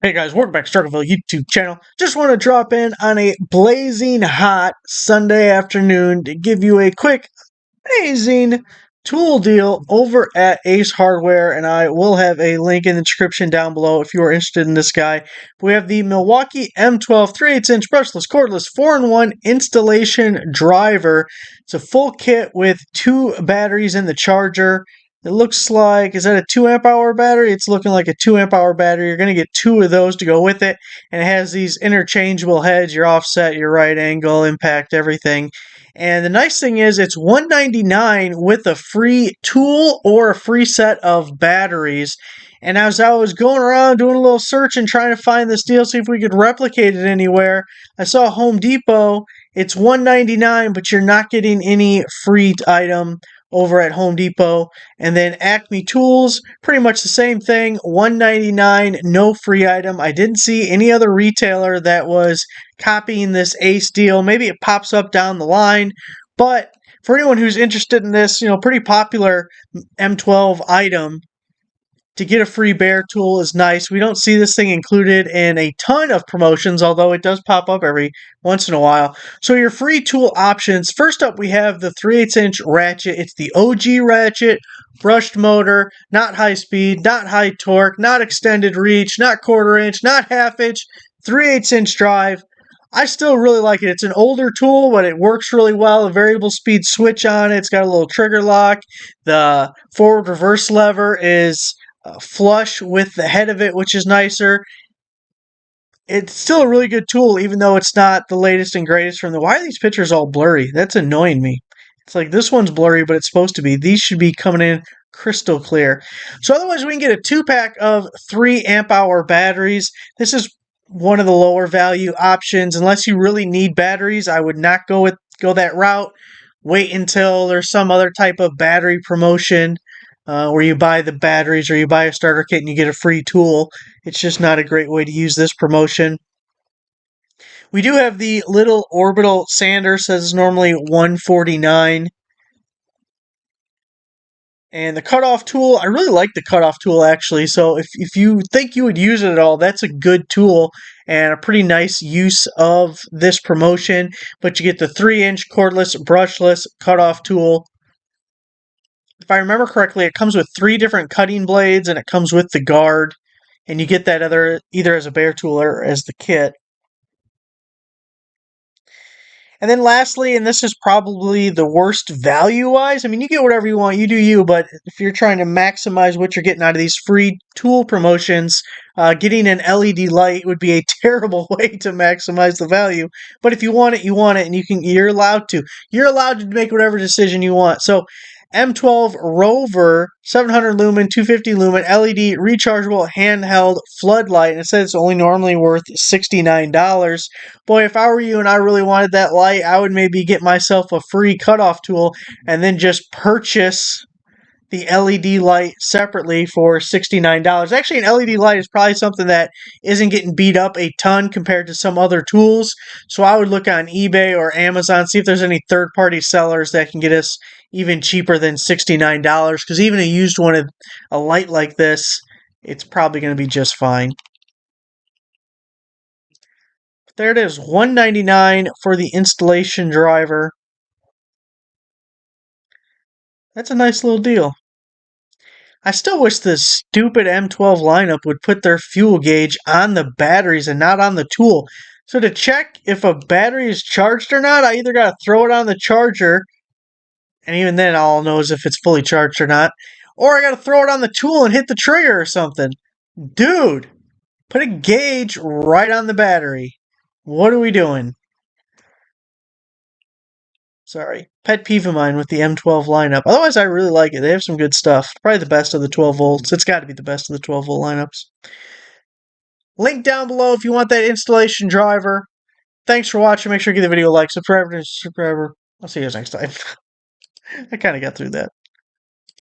Hey guys, welcome back to Struggleville YouTube channel. Just want to drop in on a blazing hot Sunday afternoon to give you a quick, amazing tool deal over at Ace Hardware, and I will have a link in the description down below if you are interested in this guy. We have the Milwaukee M12 3/8-inch brushless cordless 4-in-1 installation driver. It's a full kit with 2 batteries in the charger. It looks like, is that a 2 amp hour battery? It's looking like a 2 amp hour battery. You're going to get 2 of those to go with it. And it has these interchangeable heads, your offset, your right angle, impact, everything. And the nice thing is it's $199 with a free tool or a free set of batteries. And as I was going around doing a little search and trying to find this deal, see if we could replicate it anywhere, I saw Home Depot. It's $199, but you're not getting any free item over at Home Depot. And then Acme Tools, pretty much the same thing, $199, no free item. I didn't see any other retailer that was copying this Ace deal. Maybe it pops up down the line, but for anyone who's interested in this, pretty popular M12 item, to get a free bear tool is nice. We don't see this thing included in a ton of promotions, although it does pop up every once in a while. So your free tool options, first up we have the 3/8-inch ratchet. It's the OG ratchet, brushed motor, not high speed, not high torque, not extended reach, not 1/4 inch, not half inch, 3/8-inch drive. I still really like it. It's an older tool, but it works really well. A variable speed switch on it. It's got a little trigger lock. The forward reverse lever is flush with the head of it, which is nicer. It's still a really good tool, even though it's not the latest and greatest from the... Why are these pictures all blurry? That's annoying me. It's like this one's blurry, but it's supposed to be. These should be coming in crystal clear. So otherwise, we can get a 2-pack of 3 amp hour batteries. This is one of the lower value options. Unless you really need batteries, I would not go that route. Wait until there's some other type of battery promotion where you buy the batteries or you buy a starter kit and you get a free tool. It's just not a great way to use this promotion. We do have the little orbital sander, says normally $149. And the cutoff tool, I really like the cutoff tool actually. So if you think you would use it at all, that's a good tool and a pretty nice use of this promotion. But you get the 3-inch cordless, brushless cutoff tool. If I remember correctly, it comes with 3 different cutting blades and it comes with the guard. And you get that either as a bare tool or as the kit. And then lastly, and this is probably the worst value-wise, I mean, you get whatever you want, you do you, but if you're trying to maximize what you're getting out of these free tool promotions, getting an LED light would be a terrible way to maximize the value. But if you want it, and you're allowed to. You're allowed to make whatever decision you want. So M12 Rover, 700 lumen, 250 lumen, LED, rechargeable, handheld floodlight. And it says it's only normally worth $69. Boy, if I were you and I really wanted that light, I would maybe get myself a free cutoff tool and then just purchase the LED light separately for $69. Actually, an LED light is probably something that isn't getting beat up a ton compared to some other tools. So I would look on eBay or Amazon, see if there's any third-party sellers that can get us even cheaper than $69. Because even a used one, a light like this, it's probably going to be just fine. There it is, $199 for the installation driver. That's a nice little deal. I still wish this stupid M12 lineup would put their fuel gauge on the batteries and not on the tool. So to check if a battery is charged or not, I either got to throw it on the charger, and even then I'll know if it's fully charged or not, or I got to throw it on the tool and hit the trigger or something. Dude, put a gauge right on the battery. What are we doing? Sorry. Pet peeve of mine with the M12 lineup. Otherwise, I really like it. They have some good stuff. Probably the best of the 12 volts. It's got to be the best of the 12 volt lineups. Link down below if you want that installation driver. Thanks for watching. Make sure you give the video a like, subscribe. I'll see you guys next time. I kind of got through that.